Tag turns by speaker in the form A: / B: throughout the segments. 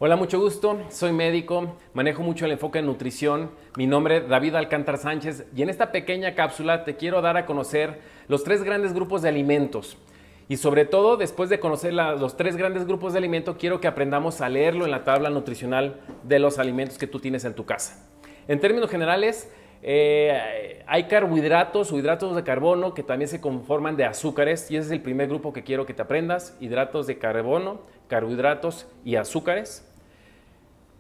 A: Hola, mucho gusto. Soy médico, manejo mucho el enfoque en nutrición. Mi nombre es David Alcántar Sánchez y en esta pequeña cápsula te quiero dar a conocer los tres grandes grupos de alimentos. Y sobre todo, después de conocer los tres grandes grupos de alimentos, quiero que aprendamos a leerlo en la tabla nutricional de los alimentos que tú tienes en tu casa. En términos generales, hay carbohidratos o hidratos de carbono que también se conforman de azúcares y ese es el primer grupo que quiero que te aprendas: hidratos de carbono, carbohidratos y azúcares.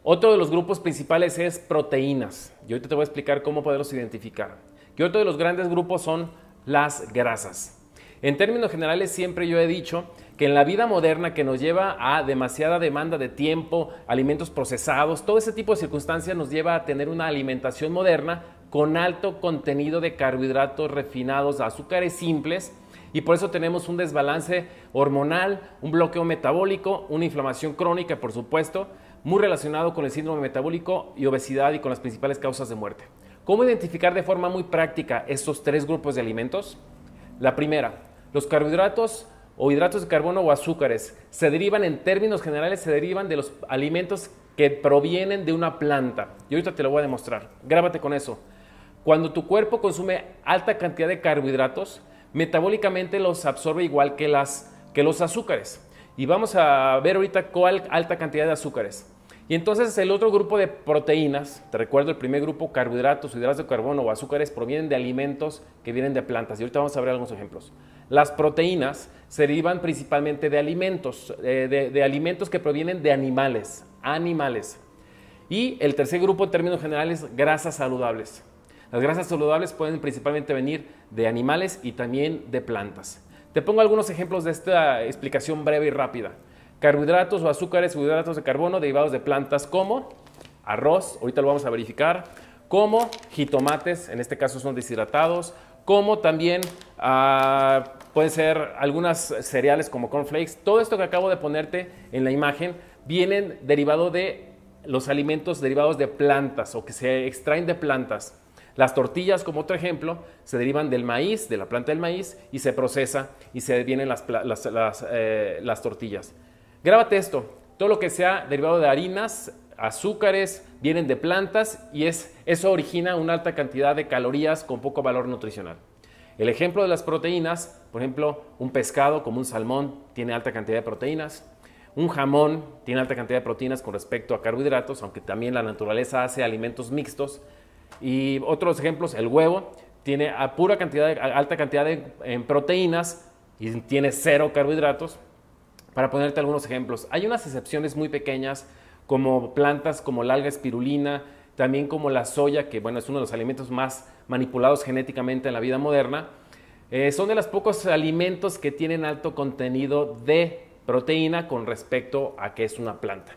A: Otro de los grupos principales es proteínas y ahorita te voy a explicar cómo poderlos identificar. Y otro de los grandes grupos son las grasas. En términos generales, siempre yo he dicho que en la vida moderna, que nos lleva a demasiada demanda de tiempo, alimentos procesados, todo ese tipo de circunstancias nos lleva a tener una alimentación moderna con alto contenido de carbohidratos refinados, azúcares simples, y por eso tenemos un desbalance hormonal, un bloqueo metabólico, una inflamación crónica, por supuesto, muy relacionado con el síndrome metabólico y obesidad y con las principales causas de muerte. ¿Cómo identificar de forma muy práctica estos tres grupos de alimentos? La primera, los carbohidratos o hidratos de carbono o azúcares se derivan, en términos generales, se derivan de los alimentos que provienen de una planta. Y ahorita te lo voy a demostrar. Grábate con eso. Cuando tu cuerpo consume alta cantidad de carbohidratos, metabólicamente los absorbe igual que los azúcares. Y vamos a ver ahorita cuál alta cantidad de azúcares. Y entonces el otro grupo de proteínas, te recuerdo el primer grupo, carbohidratos, hidratos de carbono o azúcares, provienen de alimentos que vienen de plantas. Y ahorita vamos a ver algunos ejemplos. Las proteínas se derivan principalmente de alimentos, de alimentos que provienen de animales. Y el tercer grupo, en términos generales, grasas saludables. Las grasas saludables pueden principalmente venir de animales y también de plantas. Te pongo algunos ejemplos de esta explicación breve y rápida. Carbohidratos o azúcares o hidratos de carbono derivados de plantas como arroz, ahorita lo vamos a verificar, como jitomates, en este caso son deshidratados, como también pueden ser algunas cereales como cornflakes. Todo esto que acabo de ponerte en la imagen vienen derivados de los alimentos derivados de plantas o que se extraen de plantas. Las tortillas, como otro ejemplo, se derivan del maíz, de la planta del maíz, y se procesa y se vienen las tortillas. Grábate esto: todo lo que sea derivado de harinas, azúcares, vienen de plantas y eso origina una alta cantidad de calorías con poco valor nutricional. El ejemplo de las proteínas, por ejemplo, un pescado como un salmón tiene alta cantidad de proteínas, un jamón tiene alta cantidad de proteínas con respecto a carbohidratos, aunque también la naturaleza hace alimentos mixtos. Y otros ejemplos, el huevo tiene alta cantidad de proteínas y tiene cero carbohidratos. Para ponerte algunos ejemplos, hay unas excepciones muy pequeñas como plantas como la alga espirulina, también como la soya, que bueno, es uno de los alimentos más manipulados genéticamente en la vida moderna. Son de los pocos alimentos que tienen alto contenido de proteína con respecto a que es una planta.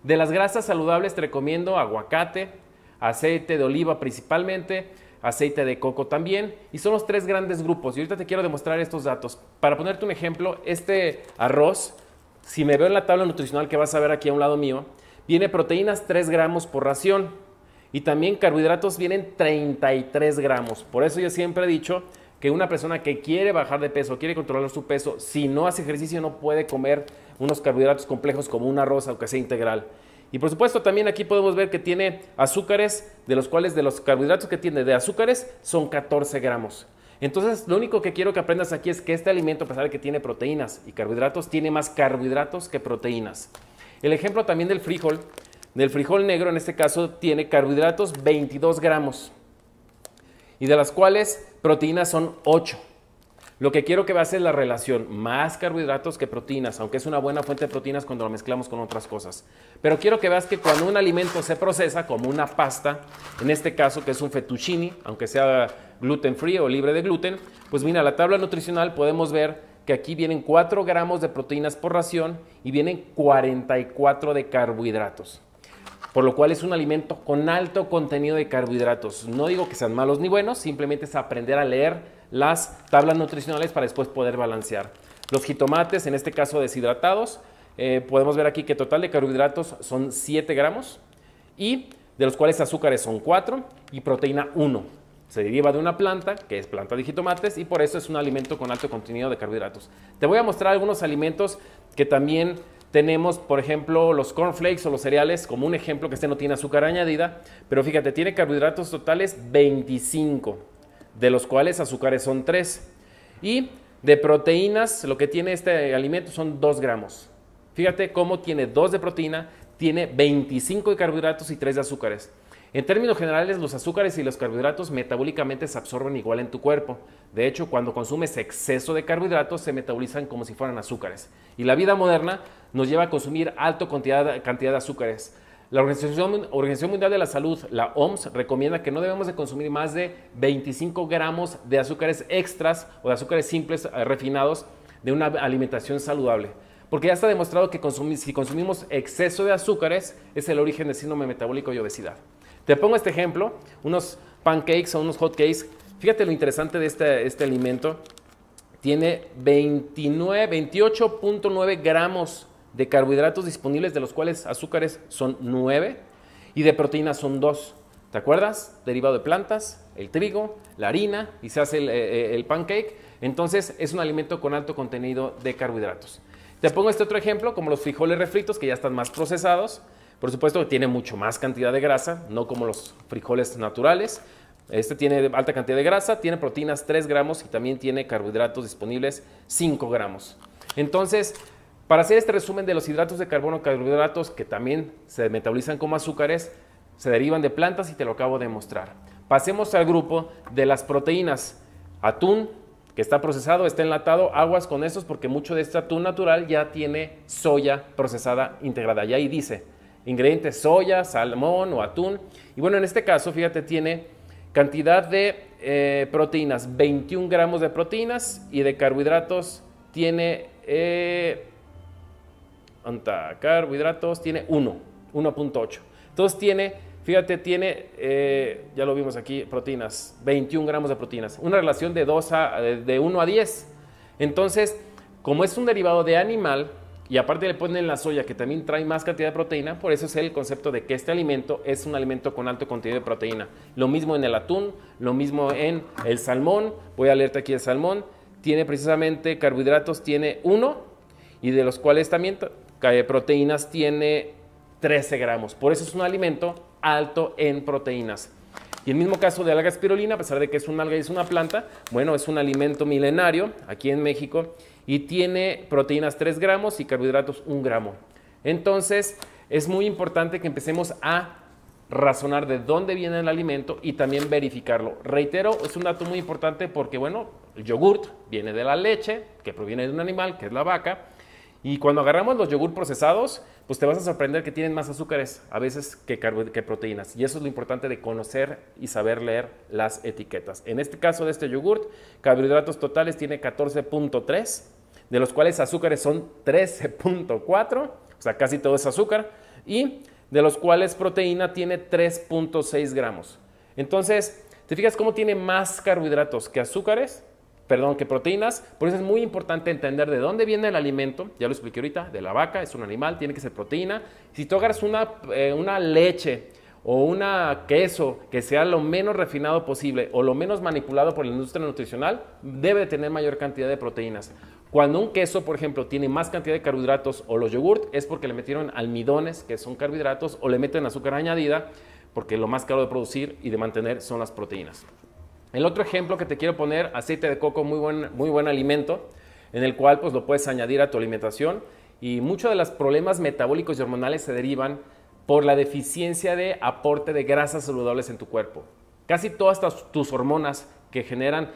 A: De las grasas saludables te recomiendo aguacate, aceite de oliva principalmente, aceite de coco también, y son los tres grandes grupos. Y ahorita te quiero demostrar estos datos. Para ponerte un ejemplo, este arroz, si me veo en la tabla nutricional que vas a ver aquí a un lado mío, viene proteínas 3 gramos por ración y también carbohidratos vienen 33 gramos. Por eso yo siempre he dicho que una persona que quiere bajar de peso, quiere controlar su peso, si no hace ejercicio no puede comer unos carbohidratos complejos como un arroz, aunque sea integral. Y por supuesto también aquí podemos ver que tiene azúcares, de los cuales de los carbohidratos que tiene de azúcares son 14 gramos. Entonces lo único que quiero que aprendas aquí es que este alimento, a pesar de que tiene proteínas y carbohidratos, tiene más carbohidratos que proteínas. El ejemplo también del frijol negro, en este caso tiene carbohidratos 22 gramos y de las cuales proteínas son 8. Lo que quiero que veas es la relación, más carbohidratos que proteínas, aunque es una buena fuente de proteínas cuando lo mezclamos con otras cosas. Pero quiero que veas que cuando un alimento se procesa, como una pasta, en este caso que es un fettuccine, aunque sea gluten free o libre de gluten, pues mira, la tabla nutricional podemos ver que aquí vienen 4 gramos de proteínas por ración y vienen 44 de carbohidratos. Por lo cual es un alimento con alto contenido de carbohidratos. No digo que sean malos ni buenos, simplemente es aprender a leer las tablas nutricionales para después poder balancear. Los jitomates, en este caso deshidratados, podemos ver aquí que total de carbohidratos son 7 gramos y de los cuales azúcares son 4 y proteína 1. Se deriva de una planta, que es planta de jitomates, y por eso es un alimento con alto contenido de carbohidratos. Te voy a mostrar algunos alimentos que también tenemos, por ejemplo, los cornflakes o los cereales, como un ejemplo que este no tiene azúcar añadida, pero fíjate, tiene carbohidratos totales 25, de los cuales azúcares son 3. Y de proteínas, lo que tiene este alimento son 2 gramos. Fíjate cómo tiene 2 de proteína, tiene 25 de carbohidratos y 3 de azúcares. En términos generales, los azúcares y los carbohidratos metabólicamente se absorben igual en tu cuerpo. De hecho, cuando consumes exceso de carbohidratos, se metabolizan como si fueran azúcares. Y la vida moderna nos lleva a consumir alta cantidad de azúcares. La Organización Mundial de la Salud, la OMS, recomienda que no debemos de consumir más de 25 gramos de azúcares extras o de azúcares simples refinados de una alimentación saludable. Porque ya está demostrado que si consumimos exceso de azúcares, es el origen del síndrome metabólico y obesidad. Te pongo este ejemplo, unos pancakes o unos hot cakes. Fíjate lo interesante de este alimento. Tiene 28.9 gramos de carbohidratos disponibles, de los cuales azúcares son 9 y de proteínas son 2. ¿Te acuerdas? Derivado de plantas, el trigo, la harina y se hace el pancake. Entonces es un alimento con alto contenido de carbohidratos. Te pongo este otro ejemplo, como los frijoles refritos, que ya están más procesados. Por supuesto que tiene mucho más cantidad de grasa, no como los frijoles naturales. Este tiene alta cantidad de grasa, tiene proteínas 3 gramos y también tiene carbohidratos disponibles 5 gramos. Entonces, para hacer este resumen de los hidratos de carbono, carbohidratos que también se metabolizan como azúcares, se derivan de plantas y te lo acabo de mostrar. Pasemos al grupo de las proteínas. Atún, que está procesado, está enlatado, aguas con estos porque mucho de este atún natural ya tiene soya procesada integrada. Y ahí dice ingredientes soya, salmón o atún. Y bueno, en este caso, fíjate, tiene cantidad de proteínas, 21 gramos de proteínas y de carbohidratos tiene, carbohidratos tiene 1.8. Entonces tiene, fíjate, tiene, ya lo vimos aquí, proteínas, 21 gramos de proteínas, una relación de 1 a 10. Entonces, como es un derivado de animal, y aparte le ponen la soya que también trae más cantidad de proteína, por eso es el concepto de que este alimento es un alimento con alto contenido de proteína. Lo mismo en el atún, lo mismo en el salmón, voy a leerte aquí el salmón, tiene precisamente carbohidratos, tiene 1 y de los cuales también proteínas tiene 13 gramos. Por eso es un alimento alto en proteínas. Y el mismo caso de alga espirulina, a pesar de que es un alga y es una planta, bueno, es un alimento milenario aquí en México y tiene proteínas 3 gramos y carbohidratos 1 gramo. Entonces, es muy importante que empecemos a razonar de dónde viene el alimento y también verificarlo. Reitero, es un dato muy importante porque, bueno, el yogurt viene de la leche, que proviene de un animal, que es la vaca, y cuando agarramos los yogur procesados, pues te vas a sorprender que tienen más azúcares a veces que proteínas. Y eso es lo importante de conocer y saber leer las etiquetas. En este caso de este yogurt, carbohidratos totales tiene 14.3, de los cuales azúcares son 13.4, o sea, casi todo es azúcar, y de los cuales proteína tiene 3.6 gramos. Entonces, ¿te fijas cómo tiene más carbohidratos que azúcares? Perdón, que proteínas. Por eso es muy importante entender de dónde viene el alimento. Ya lo expliqué ahorita, de la vaca, es un animal, tiene que ser proteína. Si tú agarras una leche o una queso que sea lo menos refinado posible o lo menos manipulado por la industria nutricional, debe de tener mayor cantidad de proteínas. Cuando un queso, por ejemplo, tiene más cantidad de carbohidratos o los yogurt, es porque le metieron almidones, que son carbohidratos, o le meten azúcar añadida, porque lo más caro de producir y de mantener son las proteínas. El otro ejemplo que te quiero poner, aceite de coco, muy buen alimento, en el cual pues lo puedes añadir a tu alimentación y muchos de los problemas metabólicos y hormonales se derivan por la deficiencia de aporte de grasas saludables en tu cuerpo. Casi todas tus hormonas que generan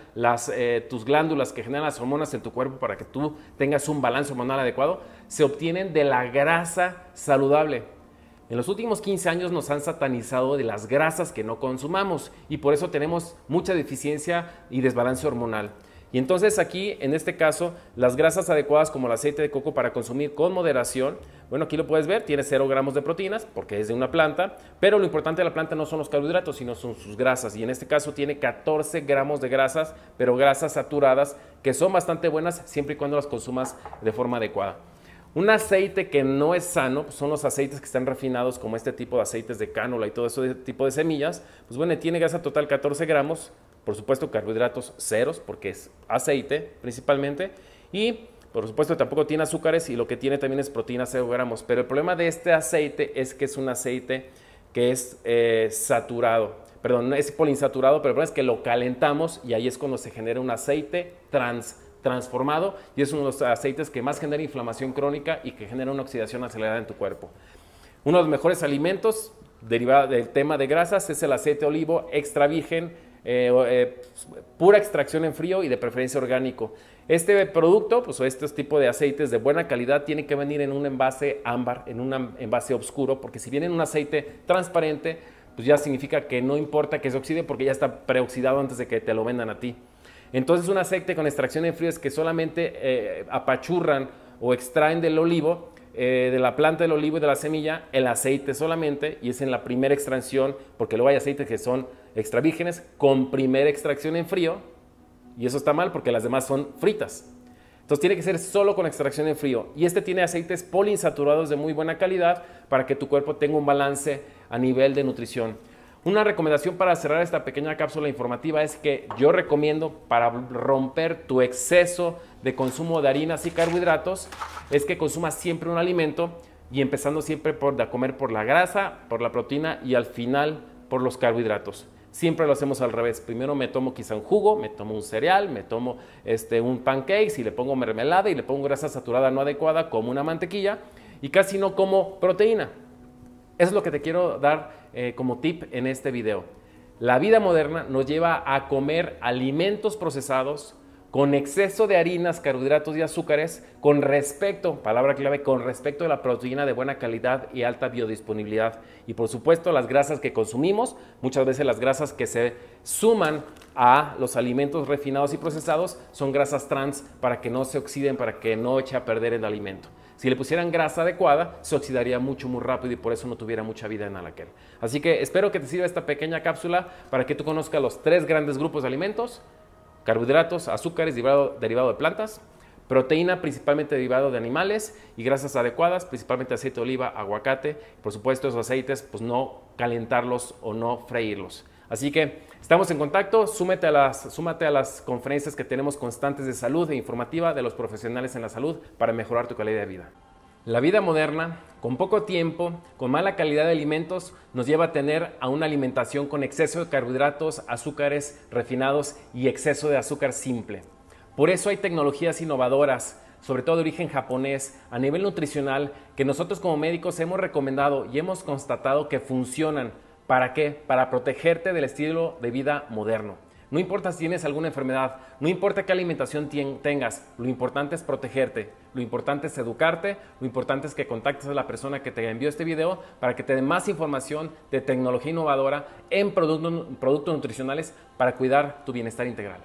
A: tus glándulas que generan las hormonas en tu cuerpo para que tú tengas un balance hormonal adecuado, se obtienen de la grasa saludable. En los últimos 15 años nos han satanizado de las grasas que no consumamos y por eso tenemos mucha deficiencia y desbalance hormonal. Y entonces aquí, en este caso, las grasas adecuadas como el aceite de coco para consumir con moderación, bueno, aquí lo puedes ver, tiene 0 gramos de proteínas porque es de una planta, pero lo importante de la planta no son los carbohidratos, sino son sus grasas. Y en este caso tiene 14 gramos de grasas, pero grasas saturadas que son bastante buenas siempre y cuando las consumas de forma adecuada. Un aceite que no es sano pues son los aceites que están refinados como este tipo de aceites de cánula y todo ese tipo de semillas. Pues bueno, tiene grasa total 14 gramos, por supuesto carbohidratos ceros porque es aceite principalmente y Por supuesto, tampoco tiene azúcares y lo que tiene también es proteína 0 gramos. Pero el problema de este aceite es que es un aceite que es saturado. Perdón, no es poliinsaturado, pero el problema es que lo calentamos y ahí es cuando se genera un aceite transformado y es uno de los aceites que más genera inflamación crónica y que genera una oxidación acelerada en tu cuerpo. Uno de los mejores alimentos derivado del tema de grasas es el aceite de olivo extra virgen, pura extracción en frío y de preferencia orgánico. Este producto, pues este tipo de aceites de buena calidad tiene que venir en un envase ámbar, en un envase oscuro, porque si viene en un aceite transparente, pues ya significa que no importa que se oxide porque ya está preoxidado antes de que te lo vendan a ti. Entonces un aceite con extracción en frío es que solamente apachurran o extraen del olivo, de la planta del olivo y de la semilla, el aceite solamente, y es en la primera extracción, porque luego hay aceites que son extra vírgenes con primera extracción en frío, y eso está mal porque las demás son fritas. Entonces tiene que ser solo con extracción en frío, y este tiene aceites poliinsaturados de muy buena calidad para que tu cuerpo tenga un balance a nivel de nutrición. Una recomendación para cerrar esta pequeña cápsula informativa es que yo recomiendo para romper tu exceso de consumo de harinas y carbohidratos es que consumas siempre un alimento y empezando siempre por comer por la grasa, por la proteína y al final por los carbohidratos. Siempre lo hacemos al revés. Primero me tomo quizá un jugo, me tomo un cereal, me tomo un pancake y le pongo mermelada y le pongo grasa saturada no adecuada como una mantequilla y casi no como proteína. Eso es lo que te quiero dar como tip en este video. La vida moderna nos lleva a comer alimentos procesados con exceso de harinas, carbohidratos y azúcares con respecto, palabra clave, con respecto a la proteína de buena calidad y alta biodisponibilidad. Y por supuesto las grasas que consumimos, muchas veces las grasas que se suman a los alimentos refinados y procesados son grasas trans para que no se oxiden, para que no eche a perder el alimento. Si le pusieran grasa adecuada, se oxidaría mucho, muy rápido y por eso no tuviera mucha vida en anaquel. Así que espero que te sirva esta pequeña cápsula para que tú conozcas los 3 grandes grupos de alimentos: carbohidratos, azúcares derivado de plantas, proteína principalmente derivado de animales y grasas adecuadas, principalmente aceite de oliva, aguacate. Por supuesto, esos aceites, pues no calentarlos o no freírlos. Así que estamos en contacto, súmate a las conferencias que tenemos constantes de salud e informativa de los profesionales en la salud para mejorar tu calidad de vida. La vida moderna, con poco tiempo, con mala calidad de alimentos, nos lleva a tener a una alimentación con exceso de carbohidratos, azúcares refinados y exceso de azúcar simple. Por eso hay tecnologías innovadoras, sobre todo de origen japonés, a nivel nutricional, que nosotros como médicos hemos recomendado y hemos constatado que funcionan. ¿Para qué? Para protegerte del estilo de vida moderno. No importa si tienes alguna enfermedad, no importa qué alimentación tengas, lo importante es protegerte, lo importante es educarte, lo importante es que contactes a la persona que te envió este video para que te dé más información de tecnología innovadora en productos nutricionales para cuidar tu bienestar integral.